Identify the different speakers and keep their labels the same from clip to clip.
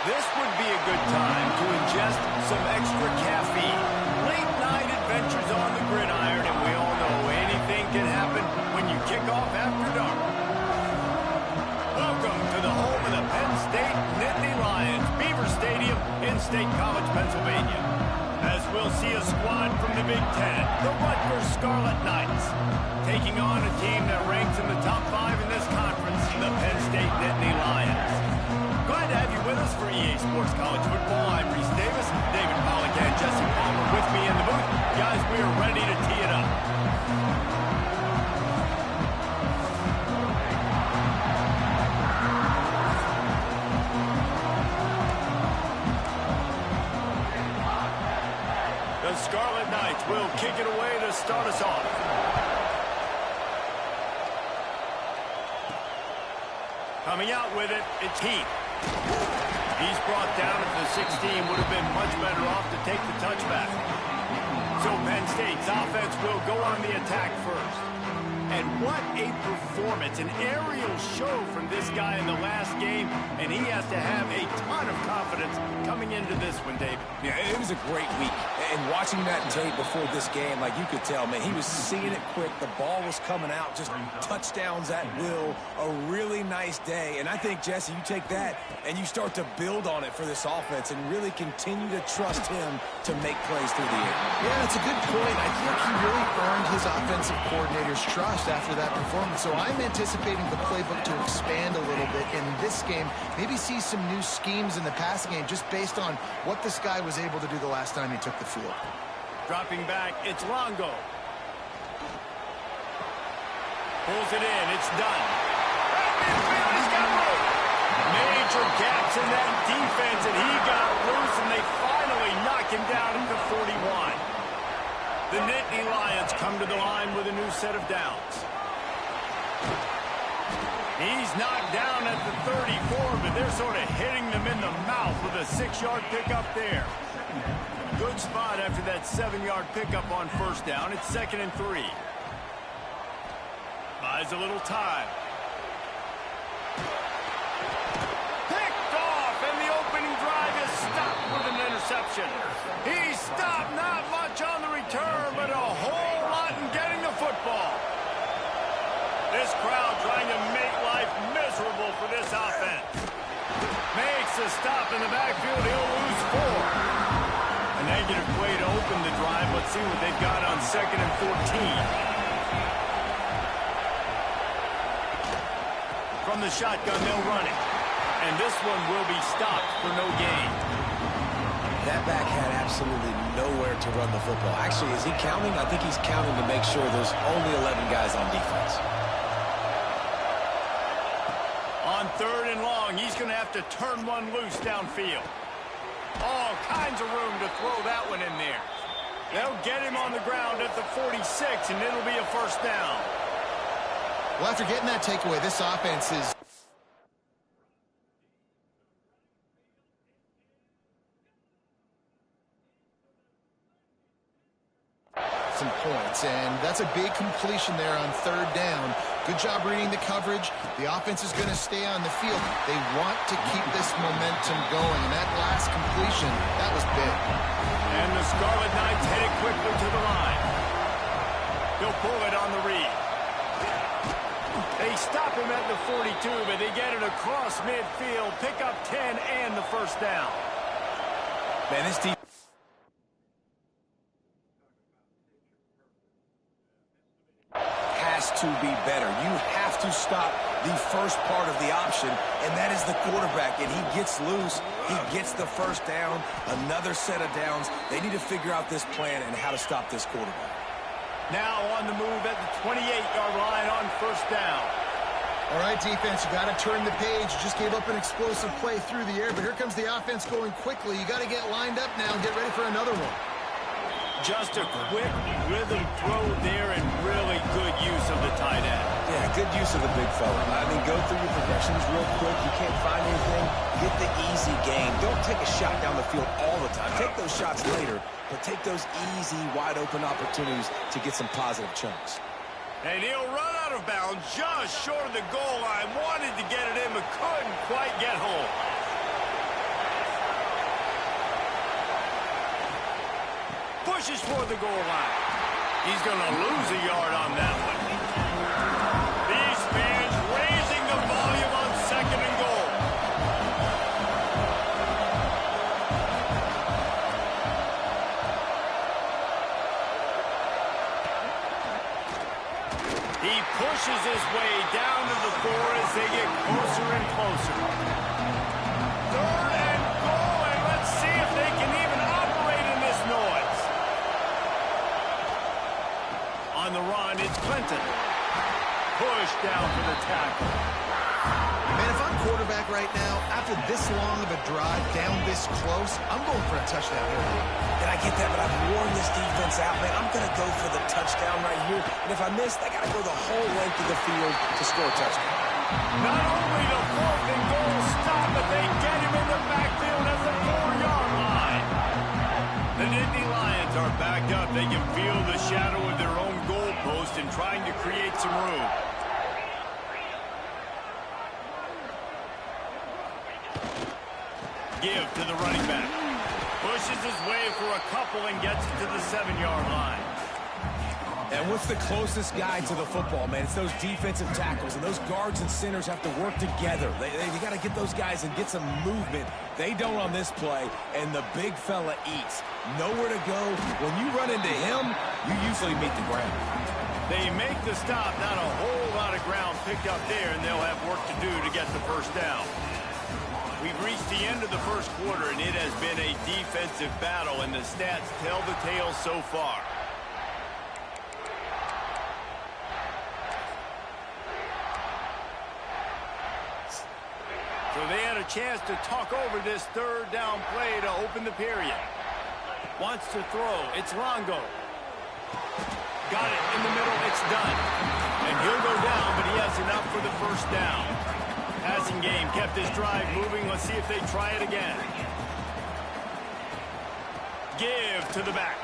Speaker 1: This would be a good time to ingest some extra caffeine. Late night adventures on the gridiron, and we all know anything can happen when you kick off after dark. Welcome to the home of the Penn State Nittany Lions, Beaver Stadium in State College, Pennsylvania. As we'll see a squad from the Big Ten, the Rutgers Scarlet Knights, taking on a team that ranks in the top 5 in this conference, the Penn State Nittany Lions. Glad to have you with us for EA Sports College Football. I'm Reese Davis, David Pollack and Jesse Palmer with me in the booth. Guys, we are ready to tee it up. The Scarlet Knights will kick it away to start us off. Coming out with it, it's Heath. He's brought down at the 16. Would have been much better off to take the touchback. So Penn State's offense will go on the attack first. And what a performance, an aerial show from this guy in the last game, and he has to have a ton of confidence coming into this one, David.
Speaker 2: Yeah, it was a great week. And watching that tape before this game, like you could tell, man, he was seeing it quick. The ball was coming out, just touchdowns at will. A really nice day. And I think, Jesse, you take that and you start to build on it for this offense and really continue to trust him to make plays through the air.
Speaker 3: Yeah, that's a good point. I think he really earned his offensive coordinator's trust after that performance. So I'm anticipating the playbook to expand a little bit in this game. Maybe see some new schemes in the passing game just based on what this guy was able to do the last time he took the field.
Speaker 1: Dropping back, it's Longo. Pulls it in, it's done. He's got room. Major gaps in that defense, and he got loose, and they finally knock him down at the 41. The Nittany Lions come to the line with a new set of downs. He's knocked down at the 34, but they're sort of hitting them in the mouth with a 6-yard pickup there. Good spot after that 7-yard pickup on first down. It's 2nd and 3. Buys a little time. Picked off, and the opening drive is stopped with an interception. He's stopped, not much on the return, but a whole lot in getting the football. This crowd trying to make life miserable for this offense. Makes a stop in the backfield. He'll lose 4. A negative play to open the drive. Let's see what they've got on 2nd and 14. From the shotgun, they'll run it. And this one will be stopped for no gain.
Speaker 2: That back had absolutely nowhere to run the football. Actually, is he counting? I think he's counting to make sure there's only 11 guys on defense.
Speaker 1: On 3rd and long, he's going to have to turn one loose downfield. All kinds of room to throw that one in there. They'll get him on the ground at the 46, and it'll be a first down.
Speaker 3: Well, after getting that takeaway, this offense is some points, and that's a big completion there on 3rd down. Good job reading the coverage. The offense is going to stay on the field. They want to keep this momentum going, and that last completion, that was big.
Speaker 1: And the Scarlet Knights headed quickly to the line. He'll pull it on the read. They stop him at the 42, but they get it across midfield, pick up 10 and the first down.
Speaker 2: Man, this defense has to be better. You have to stop the first part of the option, and that is the quarterback. And he gets loose. He gets the first down, another set of downs. They need to figure out this plan and how to stop this quarterback.
Speaker 1: Now on the move at the 28-yard line on first down.
Speaker 3: All right, defense, you got to turn the page. You just gave up an explosive play through the air, but here comes the offense going quickly. You got to get lined up now and get ready for another one.
Speaker 1: Just a quick rhythm throw there and really good use of the tight end.
Speaker 2: Yeah, good use of the big fella. I mean, go through your progressions real quick. You can't find anything. Get the easy gain. Don't take a shot down the field all the time. Take those shots later, but take those easy, wide-open opportunities to get some positive chunks.
Speaker 1: And he'll run out of bounds just short of the goal line. Wanted to get it in, but couldn't quite get home. pushes for the goal line. He's going to lose a yard on that one. These fans raising the volume on 2nd and goal. He pushes his way down to the 4 as they get closer and closer. 3rd and goal, and let's see if they can even operate in this noise. On the run, it's Clinton. Push down for the tackle.
Speaker 3: Man, if I'm quarterback right now, after this long of a drive down this close, I'm going for a touchdown here.
Speaker 2: And I get that, but I've worn this defense out, man. I'm going to go for the touchdown right here. And if I miss, I got to go the whole length of the field to score a touchdown.
Speaker 1: Not only the 4th and goal stop, but they get him in the backfield at the 4-yard line. The Nittany Lions are backed up. They can feel the shadow of their own goalpost and trying to create some room. Give to the running back. Pushes his way for a couple and gets it to the 7-yard line.
Speaker 2: And what's the closest guy to the football, man? It's those defensive tackles, and those guards and centers have to work together. They got to get those guys and get some movement. They don't on this play, and the big fella eats. Nowhere to go. When you run into him, you usually meet the ground.
Speaker 1: They make the stop, not a whole lot of ground picked up there, and they'll have work to do to get the first down. We've reached the end of the first quarter, and it has been a defensive battle, and the stats tell the tale so far. So they had a chance to talk over this 3rd down play to open the period. Wants to throw. It's Longo. Got it in the middle. It's done. And he'll go down, but he has enough for the first down. Passing game kept his drive moving. Let's see if they try it again. Give to the back.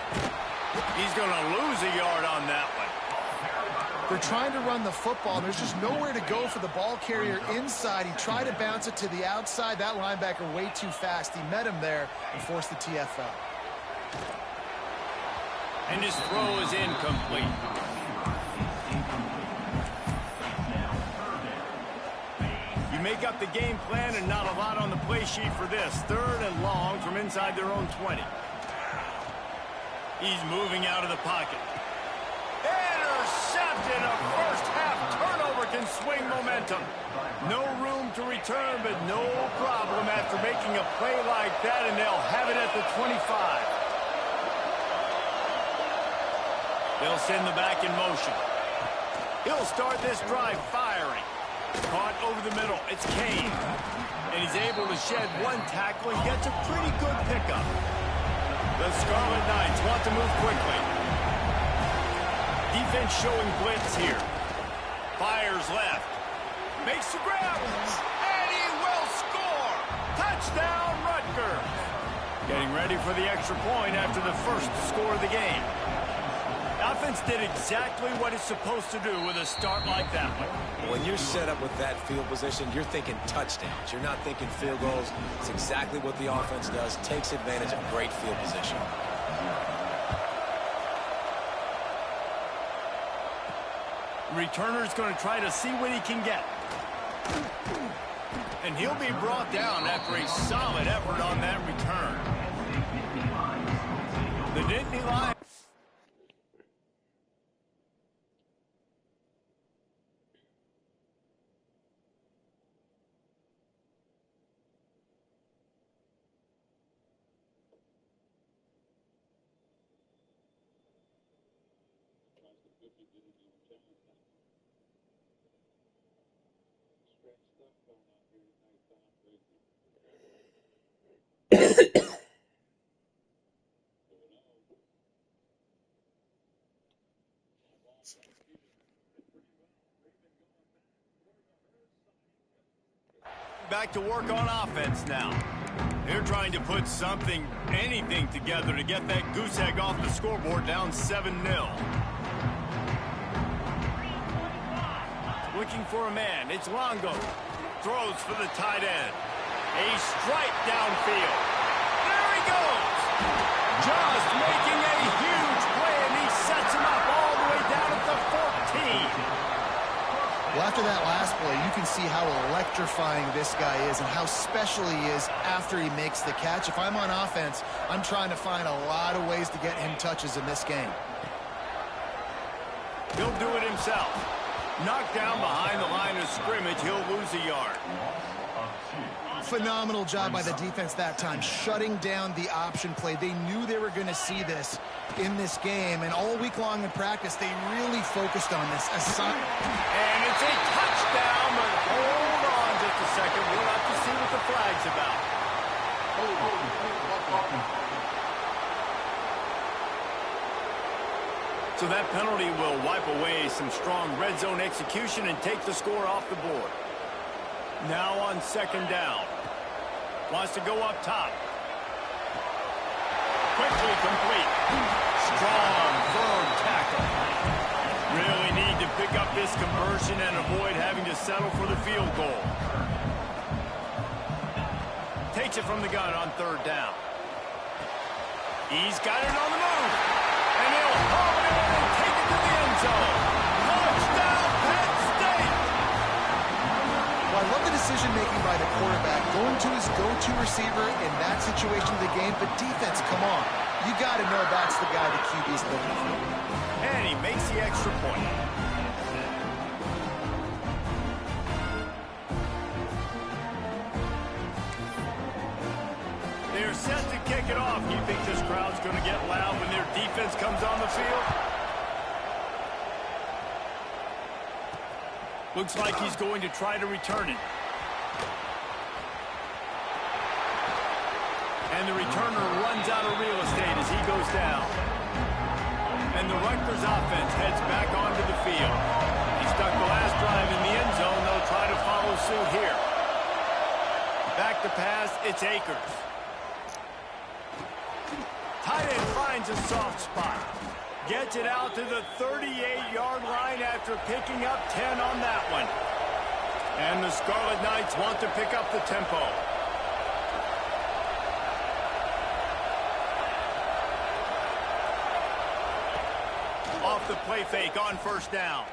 Speaker 1: He's going to lose a yard on that one.
Speaker 3: They're trying to run the football. There's just nowhere to go for the ball carrier inside. He tried to bounce it to the outside. That linebacker way too fast. He met him there and forced the TFL.
Speaker 1: And his throw is incomplete. You make up the game plan and not a lot on the play sheet for this. 3rd and long from inside their own 20. He's moving out of the pocket. Intercepted. A first-half turnover can swing momentum. No room to return, but no problem after making a play like that, and they'll have it at the 25. They'll send the back in motion. He'll start this drive firing. Caught over the middle. It's Kane. And he's able to shed one tackle and gets a pretty good pickup. The Scarlet Knights want to move quickly. Defense showing blitz here. Fires left. Makes the grab. And he will score. Touchdown, Rutgers. Getting ready for the extra point after the first score of the game. Offense did exactly what it's supposed to do with a start like that one.
Speaker 2: When you're set up with that field position, you're thinking touchdowns. You're not thinking field goals. It's exactly what the offense does. Takes advantage of great field position.
Speaker 1: Returner's going to try to see what he can get. And he'll be brought down after a solid effort on that return. The Nittany Lions. Back to work on offense now. They're trying to put anything together to get that goose egg off the scoreboard, down 7-0. Looking for a man. It's Longo. Throws for the tight end. A strike downfield. There he goes. Just making a huge
Speaker 3: Well, after that last play, you can see how electrifying this guy is and how special he is after he makes the catch. If I'm on offense, I'm trying to find a lot of ways to get him touches in this game.
Speaker 1: He'll do it himself. Knocked down behind the line of scrimmage, he'll lose a yard.
Speaker 3: Phenomenal job by the defense that time, shutting down the option play. They knew they were going to see this in this game, and all week long in practice, they really focused on this.
Speaker 1: And it's a touchdown, but hold on just a second. We'll have to see what the flag's about. So that penalty will wipe away some strong red zone execution and take the score off the board. Now on second down. Wants to go up top. Quickly complete. Strong, firm tackle. Really need to pick up this conversion and avoid having to settle for the field goal. Takes it from the gun on third down. He's got it on the move. And he'll haul it in and take it to the end zone. Touchdown, Penn State!
Speaker 3: Well, I love the decision-making by the quarterback, going to his go-to receiver in that situation of the game. But defense, come on. You got to know that's the guy the QB's looking for.
Speaker 1: And he makes the extra point. They're set to kick it off. You think this crowd's going to get loud when their defense comes on the field? Looks like he's going to try to return it. And the returner runs out of real estate as he goes down. And the Rutgers offense heads back onto the field. He stuck the last drive in the end zone. They'll try to follow suit here. Back to pass, it's Akers. Tight end finds a soft spot. Gets it out to the 38-yard line after picking up 10 on that one. And the Scarlet Knights want to pick up the tempo. Off the play fake on first down.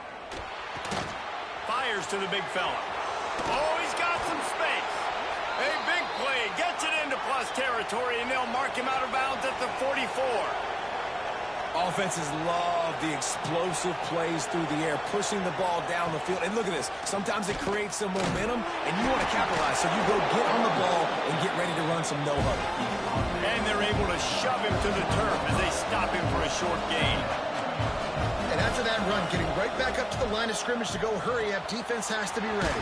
Speaker 1: Fires to the big fella. Oh, he's got some space. A big play. Gets it into plus territory, and they'll mark him out of bounds at the 44.
Speaker 2: Offenses love the explosive plays through the air, pushing the ball down the field. And look at this. Sometimes it creates some momentum, and you want to capitalize. So you go get on the ball and get ready to run some no-huddle.
Speaker 1: And they're able to shove him to the turf as they stop him for a short gain.
Speaker 3: And after that run, getting right back up to the line of scrimmage to go hurry up, defense has to be ready.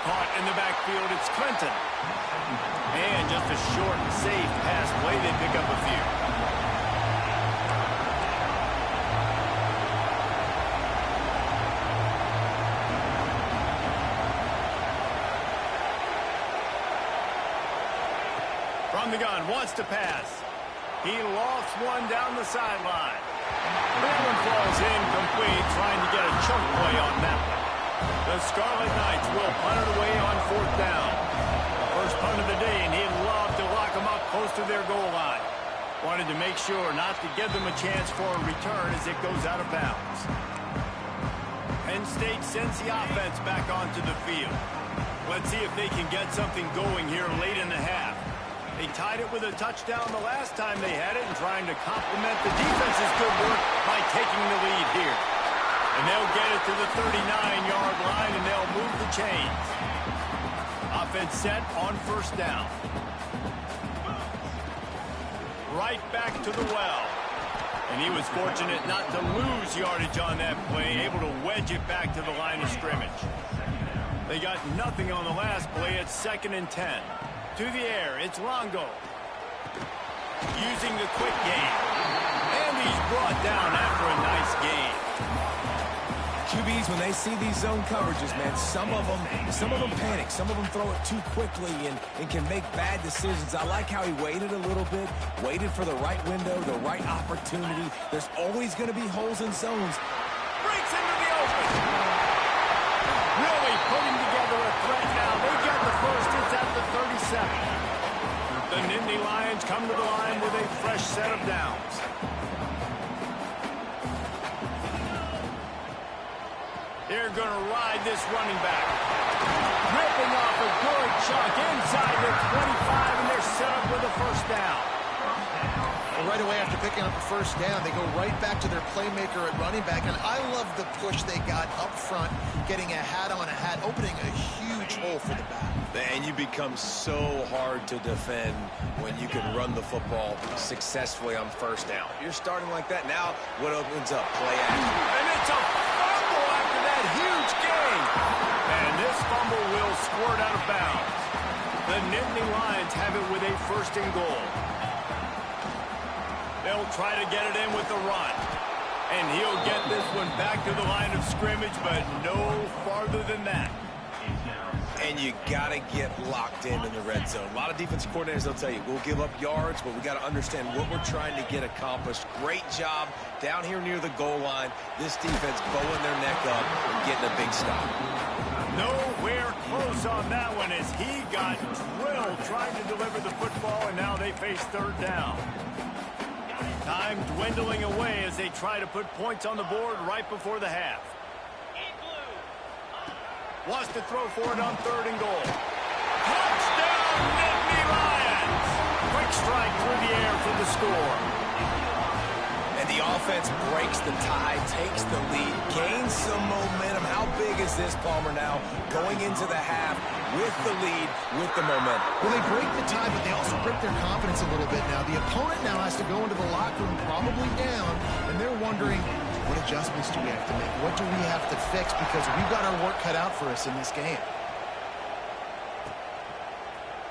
Speaker 1: Caught in the backfield, it's Clinton. And just a short and safe pass play, they pick up a few. From the gun, wants to pass. He lofts one down the sideline. That one falls incomplete, trying to get a choke play on that one. The Scarlet Knights will punt it away on fourth down. First punt of the day, and he'd love to lock them up close to their goal line. Wanted to make sure not to give them a chance for a return as it goes out of bounds. Penn State sends the offense back onto the field. Let's see if they can get something going here late in the half. They tied it with a touchdown the last time they had it and trying to complement the defense's good work by taking the lead here. And they'll get it to the 39-yard line and they'll move the chains. Offense set on first down. Right back to the well. And he was fortunate not to lose yardage on that play, able to wedge it back to the line of scrimmage. They got nothing on the last play at 2nd and 10. To the air, it's Longo. Using the quick game. And he's brought down after a nice gain.
Speaker 2: QBs, when they see these zone coverages, man, some of them panic. Some of them throw it too quickly and can make bad decisions. I like how he waited a little bit, waited for the right window, the right opportunity. There's always going to be holes in zones.
Speaker 1: Breaks into the open. Really putting together a threat now. They get the first. It's at the 37. The Nittany Lions come to the line with a fresh set of downs. they're going to ride this running back. Ripping off a good chunk inside the 25, and they're set up with a first down.
Speaker 3: Well, right away after picking up a first down, they go right back to their playmaker at running back, and I love the push they got up front, getting a hat on a hat, opening a huge hole for the back.
Speaker 2: And you become so hard to defend when you can run the football successfully on first down. You're starting like that. Now, what opens up? Play action.
Speaker 1: And it's a fumble after that huge gain. And this fumble will squirt out of bounds. The Nittany Lions have it with a first and goal. They'll try to get it in with the run. And he'll get this one back to the line of scrimmage, but no farther than that.
Speaker 2: And you got to get locked in the red zone. A lot of defensive coordinators, they'll tell you, we'll give up yards, but we got to understand what we're trying to get accomplished. Great job down here near the goal line. This defense bowing their neck up and getting a big stop.
Speaker 1: Nowhere close on that one as he got drilled trying to deliver the football, and now they face third down. Time dwindling away as they try to put points on the board right before the half. Wants to throw for it on third and goal. Touchdown, Nittany Lions! Quick strike through the air for the score.
Speaker 2: And the offense breaks the tie, takes the lead, gains some momentum. How big is this, Palmer, now going into the half with the lead, with the momentum?
Speaker 3: Well, they break the tie, but they also break their confidence a little bit now. The opponent now has to go into the locker room probably down, and they're wondering, what adjustments do we have to make? What do we have to fix? Because we've got our work cut out for us in this game.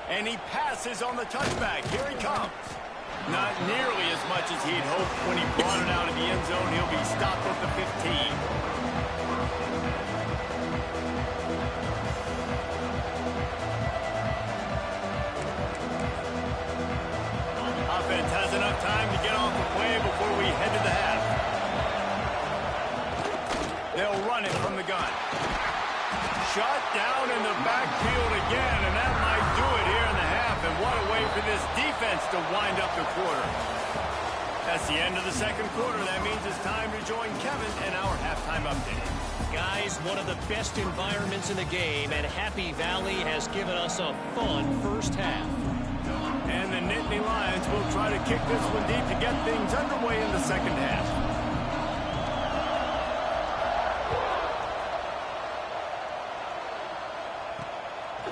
Speaker 1: And he passes on the touchback. Here he comes. Not nearly as much as he'd hoped when he brought it out of the end zone. He'll be stopped at the 15. Offense has enough time to get off the play before we head to the half. They'll run it from the gun. Shut down in the backfield again, and that might do it here in the half. And what a way for this defense to wind up the quarter. That's the end of the second quarter. That means it's time to join Kevin and our halftime update.
Speaker 4: Guys, one of the best environments in the game, and Happy Valley has given us a fun first half.
Speaker 1: And the Nittany Lions will try to kick this one deep to get things underway in the second half.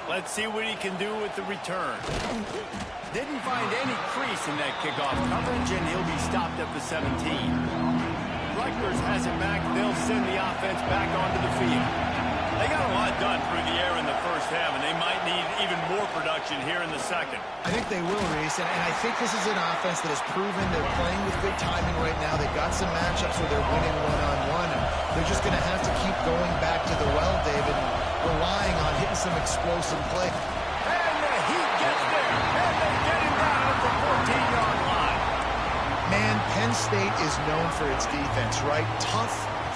Speaker 1: Let's see what he can do with the return. Didn't find any crease in that kickoff coverage, and he'll be stopped at the 17. Rutgers has it back. They'll send the offense back onto the field. They got a lot done through the air in the first half, and they might need even more production here in the second.
Speaker 3: I think they will, Reese, and I think this is an offense that has proven they're playing with good timing right now. They've got some matchups where they're winning one-on-one, and they're just going to have to keep going back to the well, David, and relying on hitting some explosive play.
Speaker 1: And the Heat gets there, and they get him down at the 14-yard line.
Speaker 3: Man, Penn State is known for its defense, right? Tough,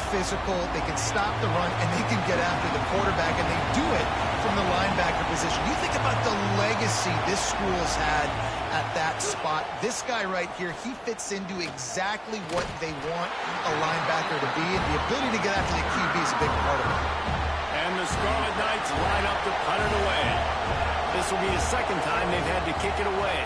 Speaker 3: physical, they can stop the run, and they can get after the quarterback, and they do it from the linebacker position. You think about the legacy this school has had at that spot. This guy right here, he fits into exactly what they want a linebacker to be, and the ability to get after the QB is a big part of it.
Speaker 1: And the Scarlet Knights line up to punt it away. This will be the second time they've had to kick it away.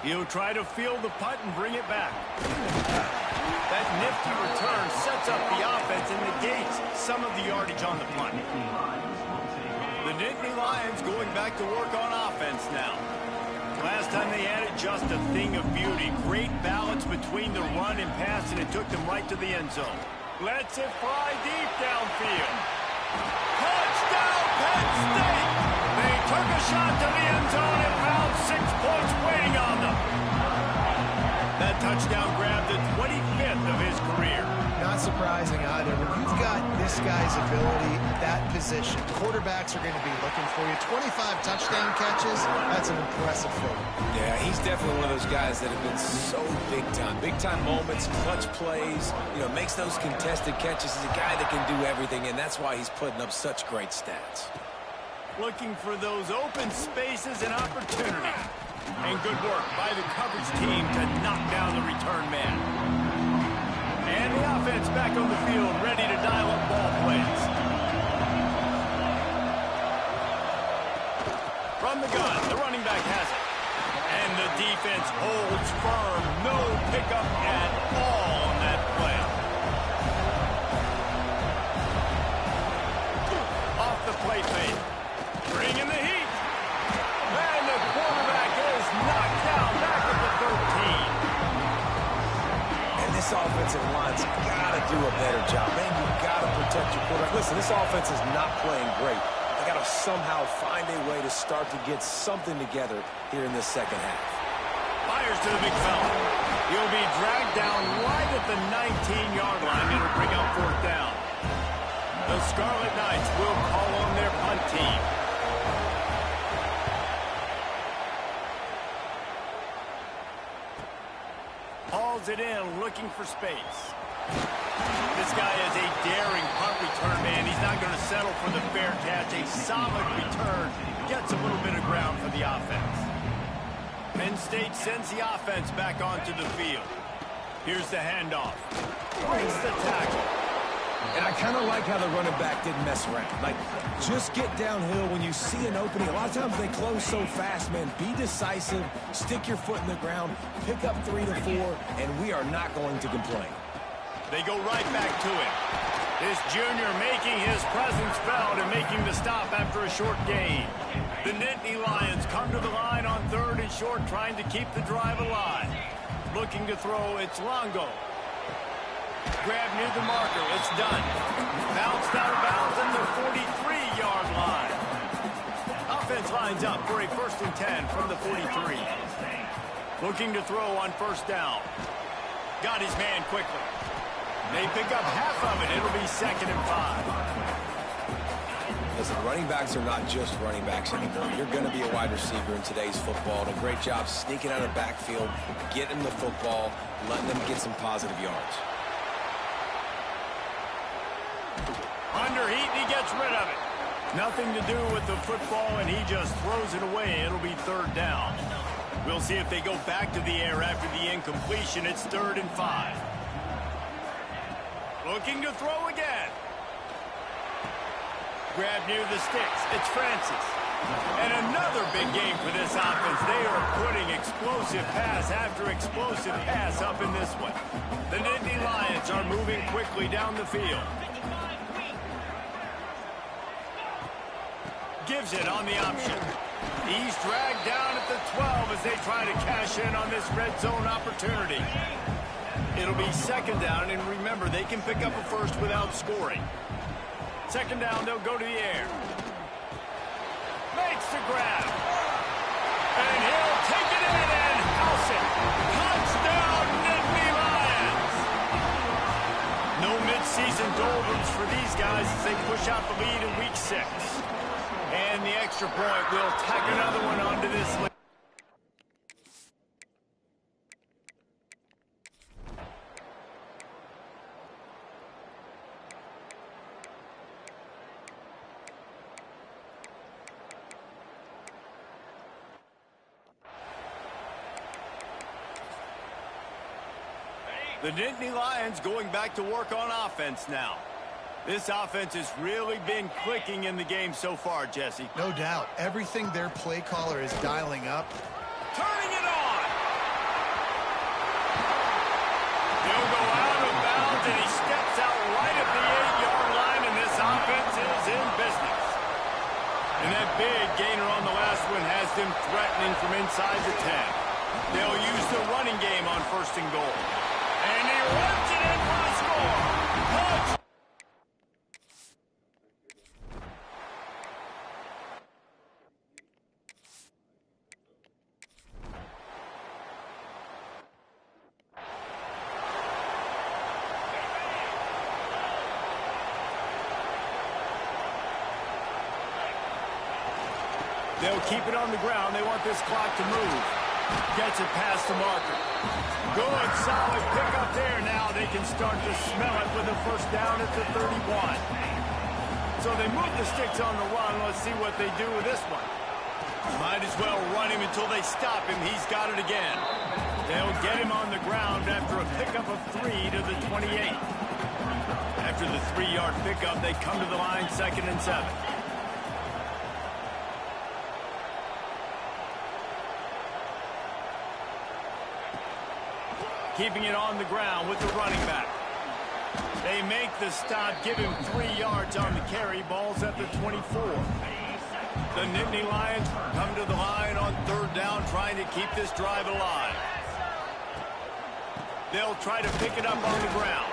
Speaker 1: He'll try to field the punt and bring it back. That nifty return sets up the offense and negates some of the yardage on the punt. The Nittany Lions going back to work on offense now. Last time they had it, just a thing of beauty. Great balance between the run and pass, and it took them right to the end zone. Lets it fly deep downfield. Touchdown, Penn State! They took a shot to the end zone and found 6 points waiting on them. That touchdown grabbed the 25th of his career.
Speaker 3: Not surprising either. When you've got this guy's ability at that position, quarterbacks are going to be looking for you. 25 touchdown catches, that's an impressive thing.
Speaker 2: Yeah, he's definitely one of those guys that have been so big time. Big time moments, clutch plays, makes those contested catches. He's a guy that can do everything, and that's why he's putting up such great stats.
Speaker 1: Looking for those open spaces and opportunity. And good work by the coverage team to knock down the return man. And the offense back on the field, ready to dial up ball plays. From the gun, the running back has it. And the defense holds firm. No pickup at all on that play. Off the play fake. Bringing the heat. And the quarterback is knocked down back at the 13.
Speaker 2: And this offensive line's got to do a better job. Man, you've got to protect your quarterback. Listen, this offense is not playing great. They got to somehow find a way to start to get something together here in this second half.
Speaker 1: Fires to the big fella. He'll be dragged down right at the 19-yard line. It'll bring up fourth down. The Scarlet Knights will call on their punt team. Hauls it in, looking for space. This guy is a daring punt return man. He's not going to settle for the fair catch. A solid return. Gets a little bit of ground for the offense. Penn State sends the offense back onto the field. Here's the handoff. Breaks the tackle.
Speaker 2: And I kind of like how the running back didn't mess around. Like, just get downhill when you see an opening. A lot of times they close so fast, man. Be decisive, stick your foot in the ground, pick up 3 to 4, and we are not going to complain.
Speaker 1: They go right back to him. This junior making his presence felt and making the stop after a short gain. The Nittany Lions come to the line on 3rd and short, trying to keep the drive alive. Looking to throw, it's Longo. Grab near the marker, it's done. Bounced out of bounds at the 43-yard line. Offense lines up for a 1st and 10 from the 43. Looking to throw on 1st down. Got his man quickly. They pick up half of it. It'll be 2nd and 5.
Speaker 2: Listen, running backs are not just running backs anymore. You're going to be a wide receiver in today's football. And a great job sneaking out of the backfield, getting the football, letting them get some positive yards.
Speaker 1: Under heat, and he gets rid of it. Nothing to do with the football, and he just throws it away. It'll be 3rd down. We'll see if they go back to the air after the incompletion. It's 3rd and 5. Looking to throw again. Grab near the sticks. It's Francis. And another big game for this offense. They are putting explosive pass after explosive pass up in this one. The Nittany Lions are moving quickly down the field. Gives it on the option. He's dragged down at the 12 as they try to cash in on this red zone opportunity. It'll be 2nd down, and remember, they can pick up a 1st without scoring. 2nd down, they'll go to the air. Makes the grab. And he'll take it in and house it. Touchdown, Nittany Lions. No midseason doldrums for these guys as they push out the lead in week 6. And the extra point will tack another one onto this lead. The Nittany Lions going back to work on offense now. This offense has really been clicking in the game so far, Jesse.
Speaker 3: No doubt. Everything their play caller is dialing up.
Speaker 1: Turning it on. He'll go out of bounds, and he steps out right at the 8-yard line, and this offense is in business. And that big gainer on the last one has them threatening from inside the 10. They'll use the running game on 1st and goal. And he runs it in for the score. Touch. They'll keep it on the ground. They want this clock to move. Gets it past the marker. Good, solid pickup there. Now they can start to smell it with a 1st down at the 31. So they move the sticks on the run. Let's see what they do with this one. Might as well run him until they stop him. He's got it again. They'll get him on the ground after a pickup of 3 to the 28. After the 3-yard pickup, they come to the line 2nd and 7. Keeping it on the ground with the running back. They make the stop, give him 3 yards on the carry. Ball's at the 24. The Nittany Lions come to the line on 3rd down, trying to keep this drive alive. They'll try to pick it up on the ground.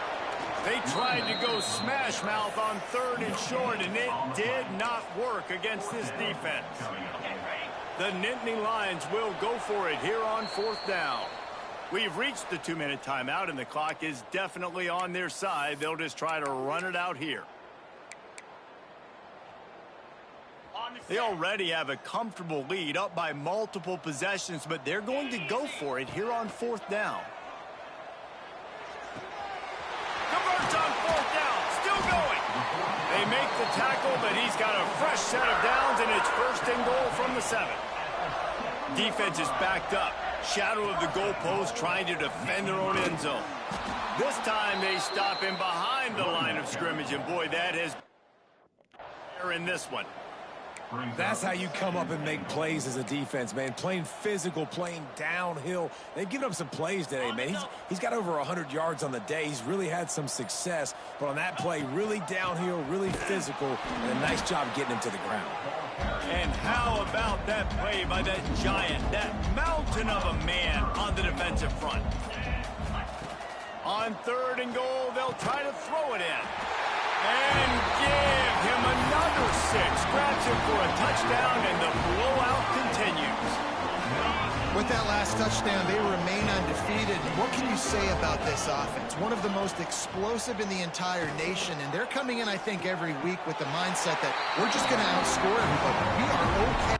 Speaker 1: They tried to go smash mouth on 3rd and short, and it did not work against this defense. The Nittany Lions will go for it here on 4th down. We've reached the 2-minute timeout, and the clock is definitely on their side. They'll just try to run it out here. They already have a comfortable lead, up by multiple possessions, but they're going to go for it here on 4th down. Converts on 4th down, still going. They make the tackle, but he's got a fresh set of downs, and it's 1st and goal from the 7. Defense is backed up. Shadow of the goalpost, trying to defend their own end zone. This time they stop him behind the line of scrimmage, and boy, that is in this one.
Speaker 2: That's how you come up and make plays as a defense, man. Playing physical, playing downhill. They've given up some plays today, man. He's got over 100 yards on the day. He's really had some success. But on that play, really downhill, really physical, and a nice job getting him to the ground.
Speaker 1: And how about that play by that giant, that mountain of a man on the defensive front? On 3rd and goal, they'll try to throw it in. And give him another 6. Grabs him for a touchdown, and the blowout continues.
Speaker 3: With that last touchdown, they remain undefeated. What can you say about this offense? One of the most explosive in the entire nation, and they're coming in, I think, every week with the mindset that we're just going to outscore everybody. We are okay.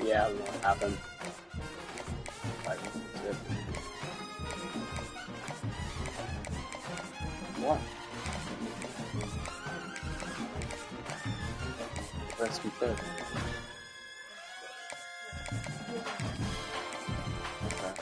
Speaker 5: Yeah, I don't know what happened. What? Rescue third. Okay.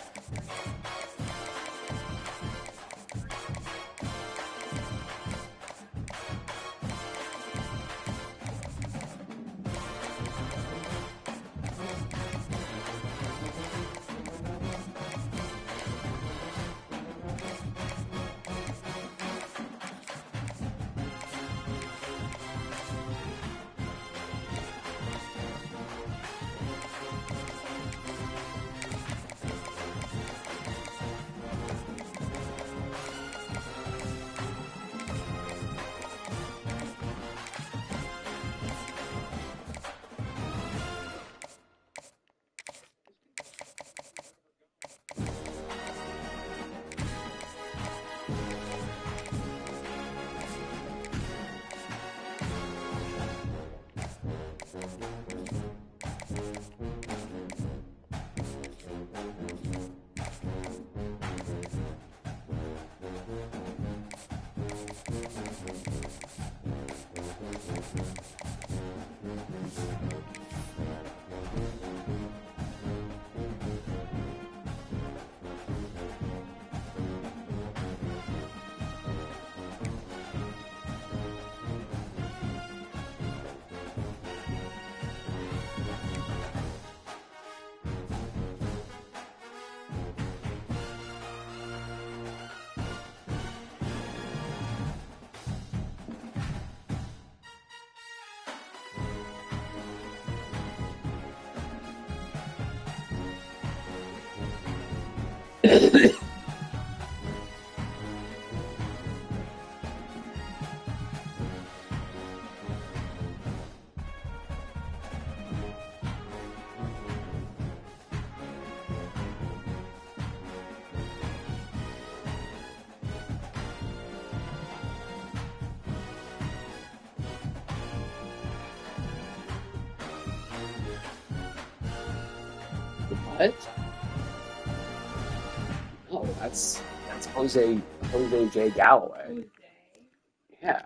Speaker 5: What? No, that's Jose J. Galloway. Yeah.